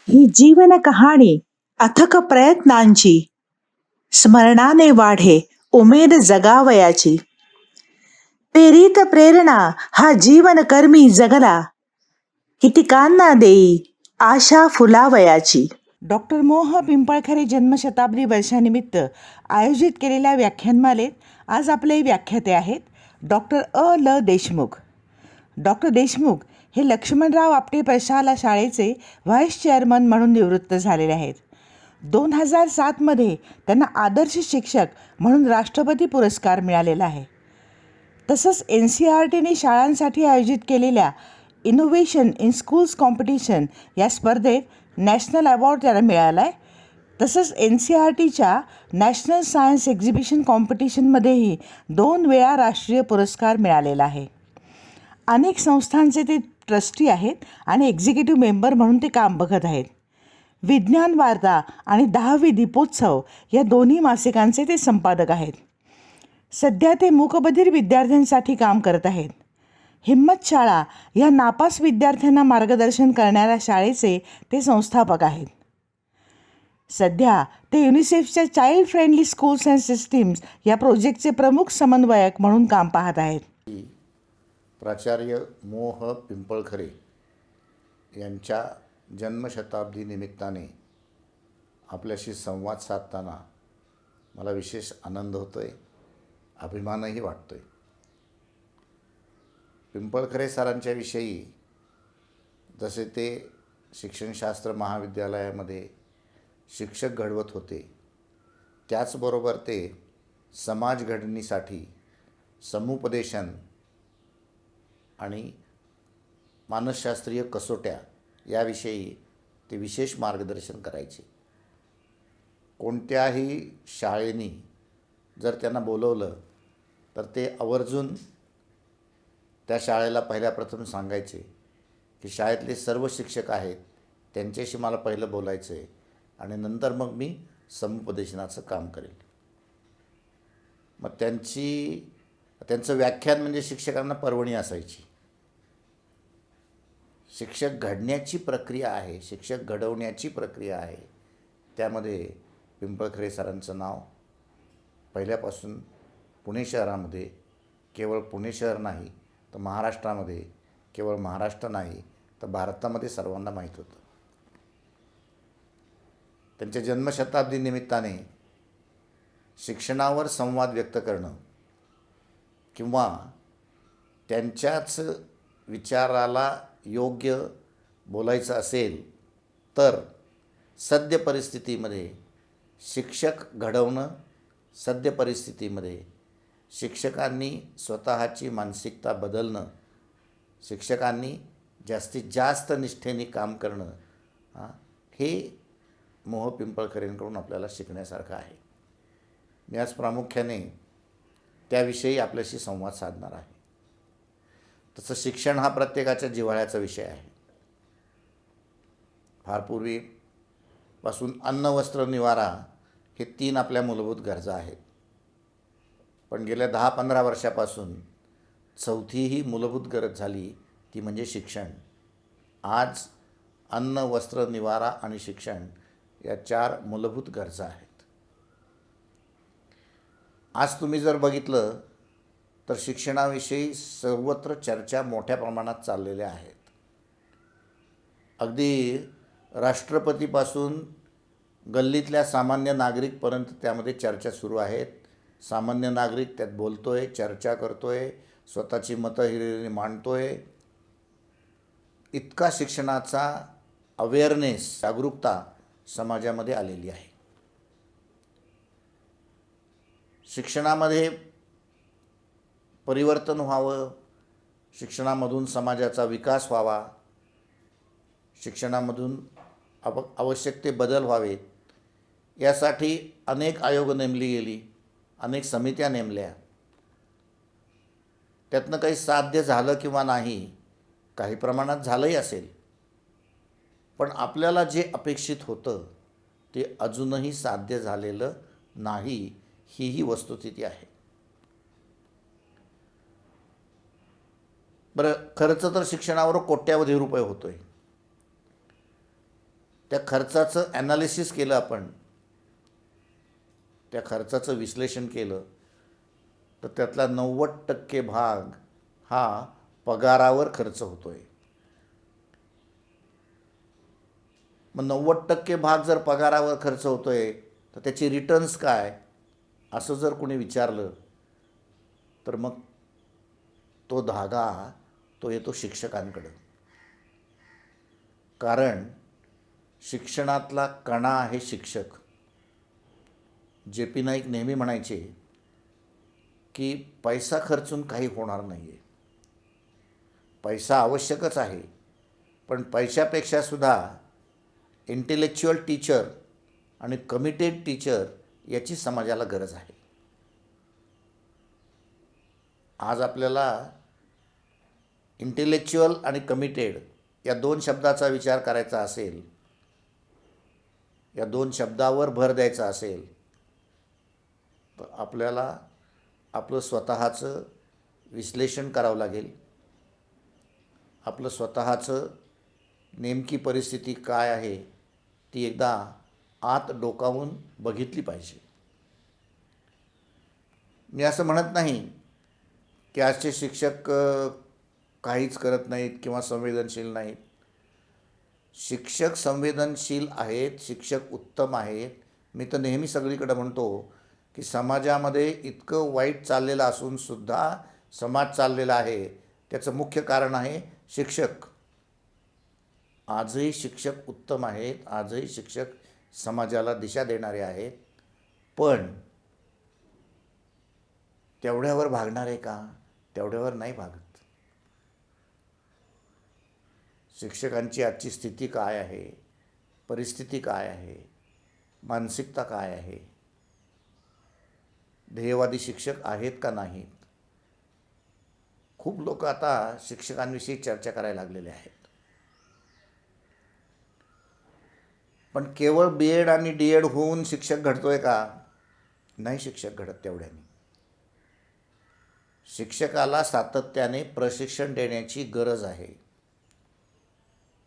ही जीवन कहाणी अथक प्रयत्नांची, स्मरणाने वाढे उमेद जगावयाची. प्रेरित प्रेरणा हा जीवन कर्मी जगला, कितीकांना देई आशा फुलावयाची. डॉक्टर मोह पिंपळखरे जन्मशताब्दी वर्षानिमित्त आयोजित केलेल्या व्याख्यानमालेत आज आपले व्याख्याते आहेत डॉक्टर ल देशमुख. डॉक्टर देशमुख हे लक्ष्मणराव आपटे प्रशाला शाळेचे व्हाईस चेअरमन म्हणून निवृत्त झालेले आहेत. 2007मध्ये त्यांना आदर्श शिक्षक म्हणून राष्ट्रपती पुरस्कार मिळालेला आहे. तसंच NCERTने शाळांसाठी आयोजित केलेल्या इनोव्हेशन इन स्कूल्स कॉम्पिटिशन या स्पर्धेत नॅशनल अवॉर्ड त्याला मिळाला आहे. तसंच NCERTच्या नॅशनल सायन्स एक्झिबिशन कॉम्पिटिशनमध्येही 2 वेळा राष्ट्रीय पुरस्कार मिळालेला आहे. अनेक संस्थांचे ते ट्रस्टी आहेत आणि एक्झिक्युटिव्ह मेंबर म्हणून ते काम बघत आहेत. विज्ञान वार्ता आणि 10वी दीपोत्सव या दोन्ही मासिकांचे ते संपादक आहेत. सध्या ते मूकबधिर विद्यार्थ्यांसाठी काम करत आहेत. हिम्मत शाळा या नापास विद्यार्थ्यांना मार्गदर्शन करणाऱ्या शाळेचे ते संस्थापक आहेत. सध्या ते युनिसेफच्या child friendly schools and systems या प्रोजेक्टचे प्रमुख समन्वयक म्हणून काम पाहत आहेत. प्राचार्य मोह पिंपळखरे यांच्या जन्मशताब्दी निमित्ताने आपल्याशी संवाद साधताना मला विशेष आनंद होतो आहे, अभिमानही वाटतो आहे. पिंपळखरे सरांच्या विषयी जसे ते शिक्षणशास्त्र महाविद्यालयामध्ये शिक्षक घडवत होते, त्याचबरोबर ते समाज घडणीसाठी समुपदेशन आणि मानसशास्त्रीय कसोट्या याविषयी ते विशेष मार्गदर्शन करायचे. कोणत्याही शाळेनी जर त्यांना बोलवलं तर ते आवर्जून त्या शाळेला पहिल्या प्रथम सांगायचे की शाळेतले सर्व शिक्षक आहेत त्यांच्याशी मला पहिलं बोलायचं आहे आणि नंतर मग मी समुपदेशनाचं काम करेल. मग त्यांचं व्याख्यान म्हणजे शिक्षकांना पर्वणी असायची. शिक्षक घडण्याची प्रक्रिया आहे, शिक्षक घडवण्याची प्रक्रिया आहे. त्यामध्ये पिंपळखरे सरांचं नाव पहिल्यापासून पुणे शहरामध्ये, केवळ पुणे शहर नाही तर महाराष्ट्रामध्ये, केवळ महाराष्ट्र नाही तर भारतामध्ये सर्वांना माहीत होतं. त्यांच्या जन्मशताब्दी निमित्ताने शिक्षणावर संवाद व्यक्त करणं किंवा त्यांच्याच विचाराला योग्य बोलायचं असेल तर सद्य परिस्थितीमध्ये शिक्षक घडवणं, सद्य परिस्थितीमध्ये शिक्षकांनी स्वतःची मानसिकता बदलणं, शिक्षकांनी जास्तीत जास्त निष्ठेने काम करणं, हे मोह पिंपळखरेंकडून आपल्याला शिकण्यासारखं आहे. मी आज प्रामुख्याने त्याविषयी आपल्याशी संवाद साधणार आहे. तसं शिक्षण हा प्रत्येकाच्या जिव्हाळ्याचा विषय आहे. फार पूर्वीपासून अन्न, वस्त्र, निवारा हे 3 आपल्या मूलभूत गरजा आहेत. पण गेल्या 10-15 वर्षापासून 4थीही मूलभूत गरज झाली, ती म्हणजे शिक्षण. आज अन्न, वस्त्र, निवारा आणि शिक्षण या 4 मूलभूत गरजा आहेत. आज तुम्ही जर बघितलं तर शिक्षणाविषयी सर्वत्र चर्चा मोठ्या प्रमाणात चाललेल्या आहेत. अगदी राष्ट्रपतीपासून गल्लीतल्या सामान्य नागरिकपर्यंत त्यामध्ये चर्चा सुरू आहेत. सामान्य नागरिक त्यात बोलतोय, चर्चा करतोय, स्वतःची मतं हिरिरीने मांडतोय. इतका शिक्षणाचा अवेअरनेस, जागरूकता समाजामध्ये आलेली आहे. शिक्षणामध्ये परिवर्तन व्हावं, शिक्षणामधून समाजाचा विकास व्हावा, शिक्षणामधून आवश्यक ते बदल व्हावेत, यासाठी अनेक आयोग नेमली गेली, अनेक समित्या नेमल्या. त्यातनं काही साध्य झालं किंवा नाही, काही प्रमाणात झालंही असेल, पण आपल्याला जे अपेक्षित होतं ते अजूनही साध्य झालेलं नाही, ही वस्तुस्थिती आहे. बरं, खर्च तर शिक्षणावर कोट्यावधी रुपये होतोय. त्या खर्चाचं ॲनालिसिस केलं आपण, त्या खर्चाचं विश्लेषण केलं, तर त्यातला 90% भाग हा पगारावर खर्च होतो आहे. मग 90% भाग जर पगारावर खर्च होतो आहे, तर त्याची रिटर्न्स काय, असं जर कोणी विचारलं, तर मग तो धागा तो येतो शिक्षकांकडं. कारण शिक्षणातला कणा आहे शिक्षक. J.P. नाईक नेहमी म्हणायचे की पैसा खर्चून काही होणार नाही आहे. पैसा आवश्यकच आहे, पण पैशापेक्षा सुद्धा इंटेलेक्च्युअल टीचर आणि कमिटेड टीचर याची समाजाला गरज आहे. आज आपल्याला इंटेलेक्च्युअल आणि कमिटेड या 2 शब्दाचा विचार करायचा असेल, या 2 शब्दावर भर द्यायचा असेल, तर आपल्याला आपलं स्वतःचं विश्लेषण करावं लागेल. आपलं स्वतःचं नेमकी परिस्थिती काय आहे ती एकदा आत डोकावून बघितली पाहिजे. मी असं म्हणत नाही की आजचे शिक्षक काहीच करत नाहीत किंवा संवेदनशील नाहीत. शिक्षक संवेदनशील आहेत, शिक्षक उत्तम आहेत. मी तर नेहमी सगळीकडे म्हणतो की समाजामध्ये इतकं वाईट चाललेलं असूनसुद्धा समाज चाललेला आहे, त्याचं मुख्य कारण आहे शिक्षक. आजही शिक्षक उत्तम आहेत, आजही शिक्षक समाजाला दिशा देणारे आहेत, पण तेवढ्यावर भागणारे का? तेवढ्यावर नाही भागत. शिक्षकांची आजची स्थिती काय आहे, परिस्थिती काय आहे, मानसिकता काय आहे, ध्येयवादी शिक्षक आहेत का नाहीत? खूप लोक आता शिक्षकांविषयी चर्चा करायला लागलेले आहेत. पण केवळ B.Ed आणि D.Ed होऊन शिक्षक घडतोय का? नाही शिक्षक घडत तेवढ्याने. शिक्षकाला सातत्याने प्रशिक्षण देण्याची गरज आहे.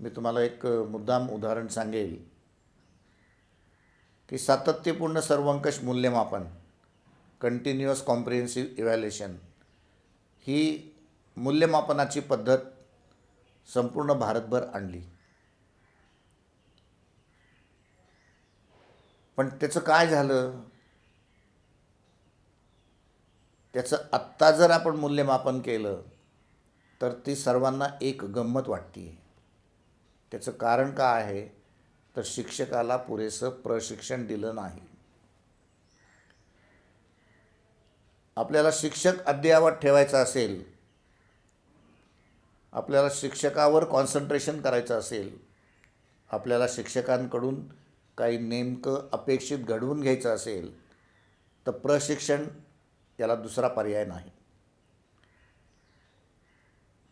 मी तुम्हाला एक मुद्दाम उदाहरण सांगेल की सातत्यपूर्ण सर्वंकष मूल्यमापन, कंटिन्युअस कॉम्प्रिहेन्सिव्ह इव्हॅल्युएशन ही मूल्यमापनाची पद्धत संपूर्ण भारतभर आणली. पण त्याचं काय झालं? त्याचं आत्ता जर आपण मूल्यमापन केलं तर ती सर्वांना एक गंमत वाटते. त्याचं कारण काय आहे? तर शिक्षकाला पुरेसं प्रशिक्षण दिलं नाही. आपल्याला शिक्षक अद्ययावत ठेवायचा असेल, आपल्याला शिक्षकावर कॉन्सन्ट्रेशन करायचं असेल, आपल्याला शिक्षकांकडून काही नेमकं अपेक्षित घडवून घ्यायचं असेल, तर प्रशिक्षण याला दुसरा पर्याय नाही.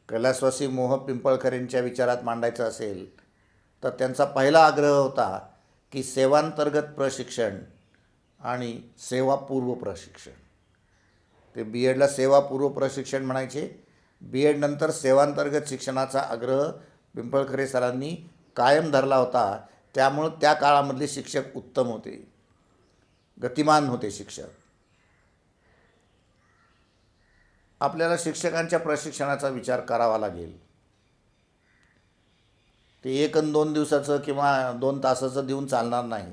कैलासवासी मोह पिंपळकरांच्या विचारात मांडायचं असेल तर त्यांचा पहिला आग्रह होता की सेवांतर्गत प्रशिक्षण आणि सेवापूर्व प्रशिक्षण. ते B.Edला सेवापूर्व प्रशिक्षण म्हणायचे. B.Ed नंतर सेवांतर्गत शिक्षणाचा आग्रह पिंपळखरे सरांनी कायम धरला होता. त्यामुळं त्या काळामधले शिक्षक उत्तम होते, गतिमान होते शिक्षक. आपल्याला शिक्षकांच्या प्रशिक्षणाचा विचार करावा लागेल. ते 1 आणि 2 दिवसाचं किंवा 2 तासाचं देऊन चालणार नाही.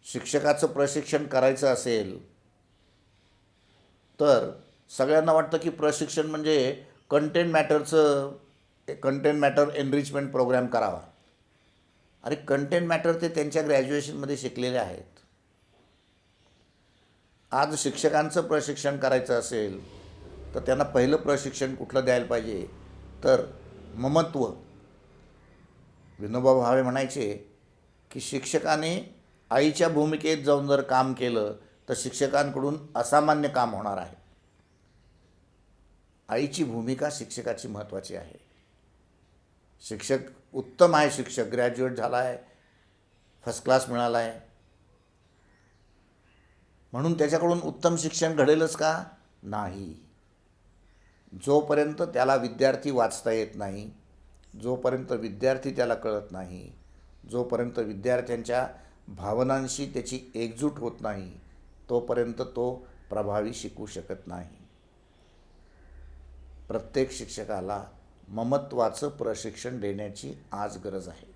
शिक्षकाचं प्रशिक्षण करायचं असेल तर सगळ्यांना वाटतं की प्रशिक्षण म्हणजे कंटेंट मॅटर एनरिचमेंट प्रोग्राम करावा. अरे कंटेंट मॅटर ते त्यांच्या ग्रॅज्युएशनमध्ये शिकलेले आहेत. आज शिक्षकांचं प्रशिक्षण करायचं असेल तर त्यांना पहिलं प्रशिक्षण कुठलं द्यायला पाहिजे? तर ममत्व. विनोबा भावे म्हणायचे की शिक्षकाने आईच्या भूमिकेत जाऊन जर काम केलं तर शिक्षकांकडून असामान्य काम होणार आहे. आईची भूमिका शिक्षकाची महत्त्वाची आहे. शिक्षक उत्तम आहे, शिक्षक ग्रॅज्युएट झाला आहे, फर्स्ट क्लास मिळाला आहे, म्हणून त्याच्याकडून उत्तम शिक्षण घडेलच का? नाही. जोपर्यंत त्याला विद्यार्थी वाचता येत नाही, जोपर्यंत विद्यार्थी त्याला कळत नाही, जोपर्यंत विद्यार्थ्यांच्या भावनांशी त्याची एकजूट होत नाही, तोपर्यंत तो प्रभावी शिकू शकत नाही. प्रत्येक शिक्षकाला ममत्वाचं प्रशिक्षण देण्याची आज गरज आहे.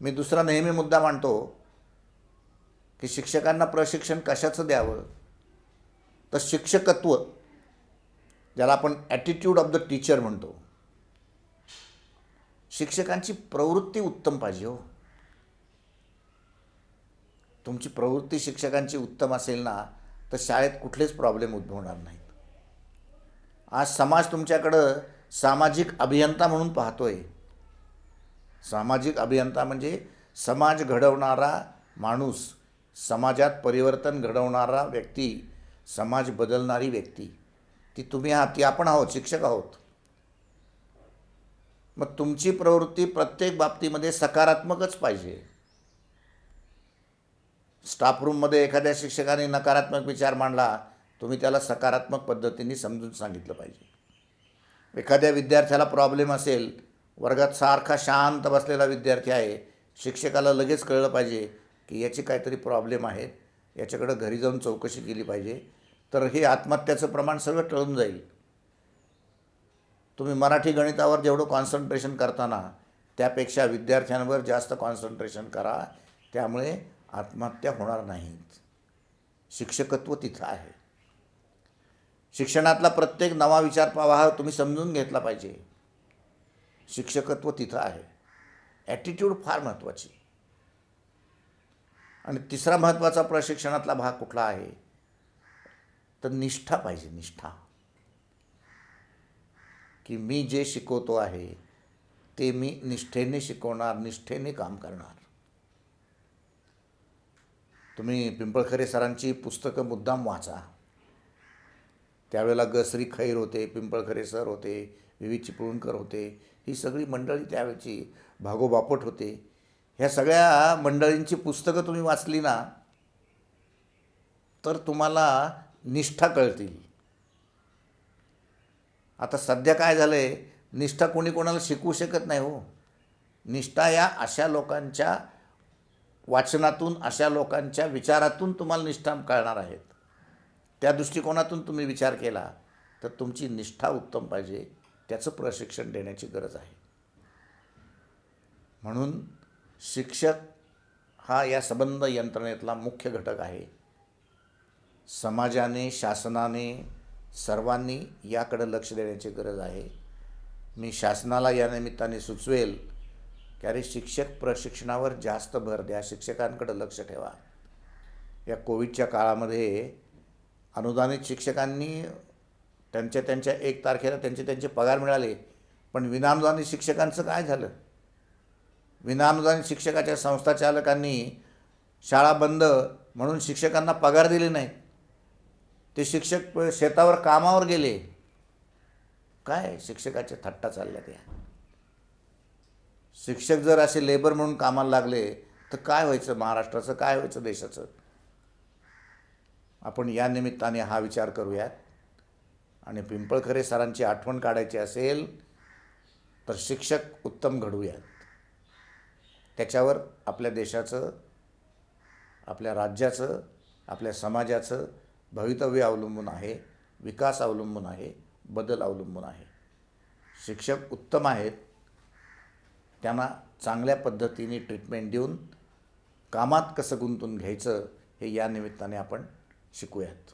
मी दुसरा नेहमी मुद्दा मांडतो की शिक्षकांना प्रशिक्षण कशाचं द्यावं, तर शिक्षकत्व, ज्याला आपण ॲटिट्यूड ऑफ द टीचर म्हणतो, शिक्षकांची प्रवृत्ती उत्तम पाहिजे हो. तुमची प्रवृत्ती शिक्षकांची उत्तम असेल ना, तर शाळेत कुठलेच प्रॉब्लेम उद्भवणार नाहीत. आज समाज तुमच्याकडं सामाजिक अभियंता म्हणून पाहतोय. सामाजिक अभियंता म्हणजे समाज घडवणारा माणूस, समाजात परिवर्तन घडवणारा व्यक्ती, समाज बदलणारी व्यक्ती. ती तुम्ही आहात, ती आपण आहोत, शिक्षक आहोत. मग तुमची प्रवृत्ती प्रत्येक बाबतीमध्ये सकारात्मकच पाहिजे. स्टाफ रूममध्ये एखाद्या शिक्षकाने नकारात्मक विचार मांडला, तुम्ही त्याला सकारात्मक पद्धतीने समजून सांगितलं पाहिजे. एखाद्या विद्यार्थ्याला प्रॉब्लेम असेल, वर्गात सारखा शांत बसलेला विद्यार्थी आहे, शिक्षकाला लगेच कळलं पाहिजे की याची काहीतरी प्रॉब्लेम आहेत, याच्याकडं घरी जाऊन चौकशी केली पाहिजे, तर हे आत्महत्याचं प्रमाण सगळं टळून जाईल. तुम्ही मराठी गणितावर जेवढं कॉन्सन्ट्रेशन करताना त्यापेक्षा विद्यार्थ्यांवर जास्त कॉन्सन्ट्रेशन करा, त्यामुळे आत्महत्या होणार नाहीत. शिक्षकत्व तिथं आहे. शिक्षणातला प्रत्येक नवा विचार प्रवाह तुम्ही समजून घेतला पाहिजे. शिक्षकत्व तिथं आहे. ॲटिट्यूड फार महत्त्वाची. आणि तिसरा महत्त्वाचा प्रशिक्षणातला भाग कुठला आहे, तर निष्ठा पाहिजे. निष्ठा, की मी जे शिकवतो आहे ते मी निष्ठेने शिकवणार, निष्ठेने काम करणार. तुम्ही पिंपळखरे सरांची पुस्तकं मुद्दाम वाचा. त्यावेळेला श्री खैर होते, पिंपळखरे सर होते, व्ही चिपळूणकर होते, ही सगळी मंडळी त्यावेळची, भागो बापट होते. ह्या सगळ्या मंडळींची पुस्तकं तुम्ही वाचली ना, तर तुम्हाला निष्ठा कळतील. आता सध्या काय झालं आहे, निष्ठा कोणी कोणाला शिकवू शकत नाही हो. निष्ठा या अशा लोकांच्या वाचनातून, अशा लोकांच्या विचारातून तुम्हाला निष्ठा कळणार आहेत. त्या दृष्टिकोनातून तुम्ही विचार केला तर तुमची निष्ठा उत्तम पाहिजे, त्याचं प्रशिक्षण देण्याची गरज आहे. म्हणून शिक्षक हा या संबंध यंत्रणेतला मुख्य घटक आहे. समाजाने, शासनाने, सर्वांनी याकडे लक्ष देण्याची गरज आहे. मी शासनाला या निमित्ताने सुचवेल की अरे, शिक्षक प्रशिक्षणावर जास्त भर द्या, शिक्षकांकडे लक्ष ठेवा. या कोविडच्या काळामध्ये अनुदानित शिक्षकांनी त्यांच्या 1 तारखेला त्यांचे पगार मिळाले, पण विनाअनुदानित शिक्षकांचं काय झालं? विनाअनुदानित शिक्षकाच्या संस्थाचालकांनी शाळा बंद म्हणून शिक्षकांना पगार दिले नाहीत. ते शिक्षक शेतावर कामावर गेले. काय शिक्षकाच्या थट्टा चालल्या त्या. शिक्षक जर असे लेबर म्हणून कामाला लागले तर काय व्हायचं महाराष्ट्राचं, काय व्हायचं देशाचं? आपण या निमित्ताने हा विचार करूयात. आणि पिंपळखरे सरांची आठवण काढायची असेल तर शिक्षक उत्तम घडवूयात. त्याच्यावर आपल्या देशाचं, आपल्या राज्याचं, आपल्या समाजाचं भवितव्य अवलंबून आहे, विकास अवलंबून आहे, बदल अवलंबून आहे. शिक्षक उत्तम आहेत, त्यांना चांगल्या पद्धतीने ट्रीटमेंट देऊन कामात कसं गुंतून घ्यायचं हे या निमित्ताने आपण शिकूयात.